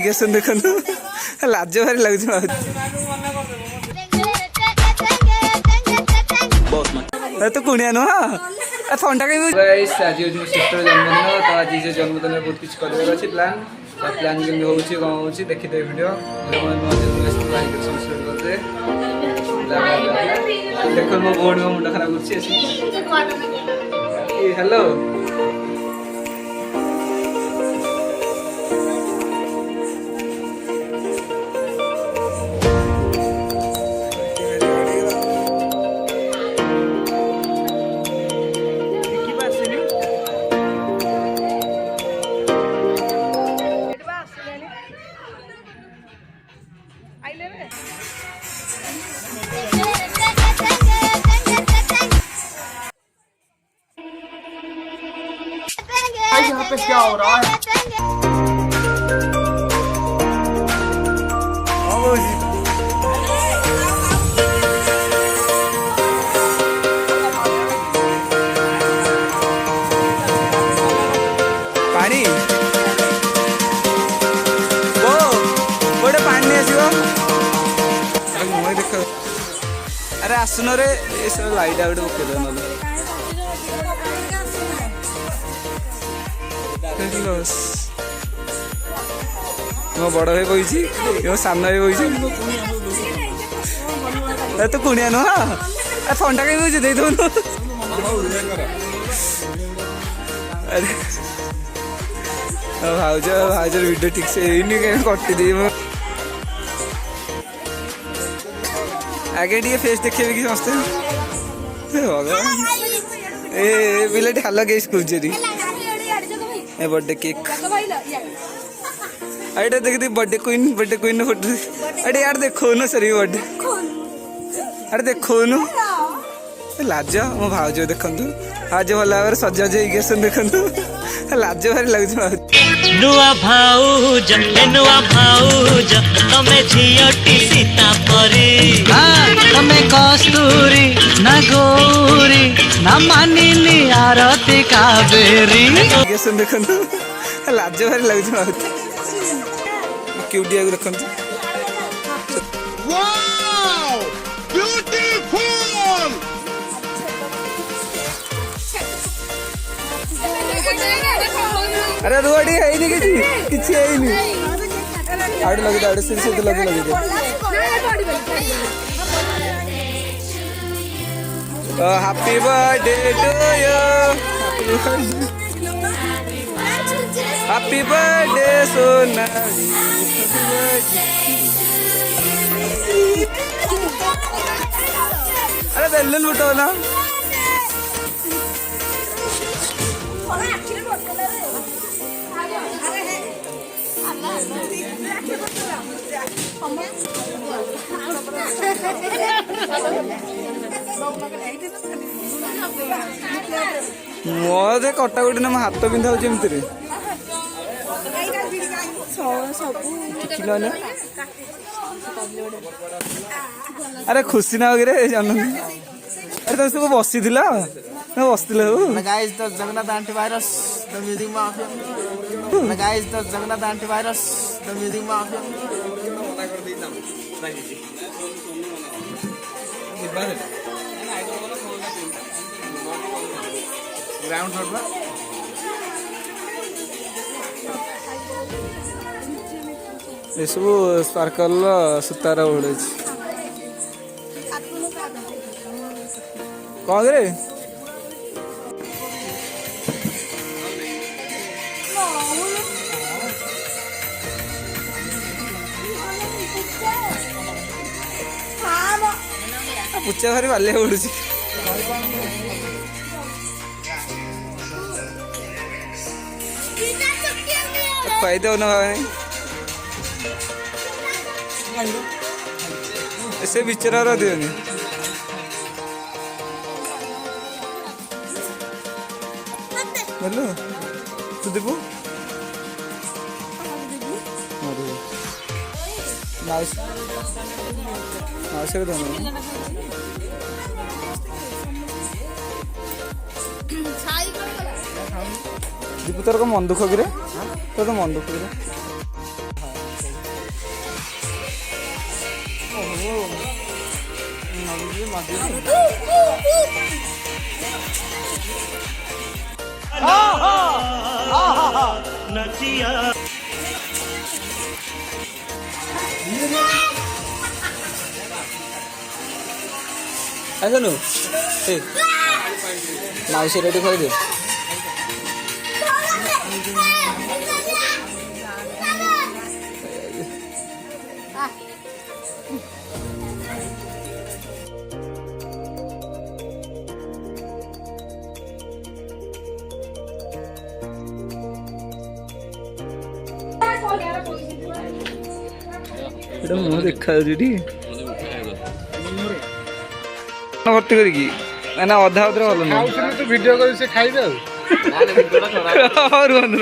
देखो लाज भारी लगुच तो कुणिया नुह थंडा कहीं आज हूँ मो सिस्टर जन्मदिन तो आज से जन्मदिन बहुत किसी कर प्लान प्लान केमी हो कौन हो देखिए वीडियो देख मो भौणी मो मुंड खराब कर हेलो यहाँ पे क्या हो रहा है? पानी वो गोटे पानी नहीं आसो मुझे देख अरे आसुन रे लाइट आउट पकड़ मो बड़ भाई बही मो सान भाई बही तो कुणिया नुह थंडा कहीं बुझे दे दौन भाज भाज वीडियो ठीक से कटी दे आगे टे फेस देखे कि समस्ते भगवान ए पिलाटी हाल गेस करी बर्थडे केक अरे देख बर्थडे क्वीन फोटो अरे यार देखो न सर बर्थडे अरे देखो न लाज मो भाज देखु आज भल भाव सजा हो देखु लाज भारी लगुच नुआ भाउज तमे झियटी सीता परी तमे कस्तूरी ना गौरी ना मानिली आरती कावेरी देखु लाज भारी लगुच क्यूटिया को देखु अरे रुआड़ी है नहीं किसी है नहीं आड़ लगे आड़ से लगे happy birthday to you happy birthday सोना अरे बेलून फुटाओ ना मोदे कटाकटी ना हाथ पिंधा होमती अरे खुशी ना वगैरह जन्मदिन अरे तुम सब बसी बस Guys, the Jagannath antivirus, the music mafia. Guys, the Jagannath antivirus, the music mafia. Ground floor ba? ये सब स्पार्कल सुतारा उड़े कौन रे पुचा भारी बाले उड़ू खुआई दो ना ऐसे बिचरा रहा दियो नहीं बोलो तू देबो नाइस नाइस रे दोनों दीपू तोर को मन दुख कि रे तो मन दुख कि ଆସନୁ ଏ ମାଉସୀ ରେଡ଼ି କହିଦେ ଏଇଟା ମୁହଁ ଦେଖାଯାଉଛି ଟି ଭର୍ତ୍ତି କରିକି ନା ଅଧା ଅଧା ଭଲ ନୁହଁ ଭିଡ଼ିଓ କରି ସେ ଖାଇବେ ଆଉ ରୁହନ୍ତୁ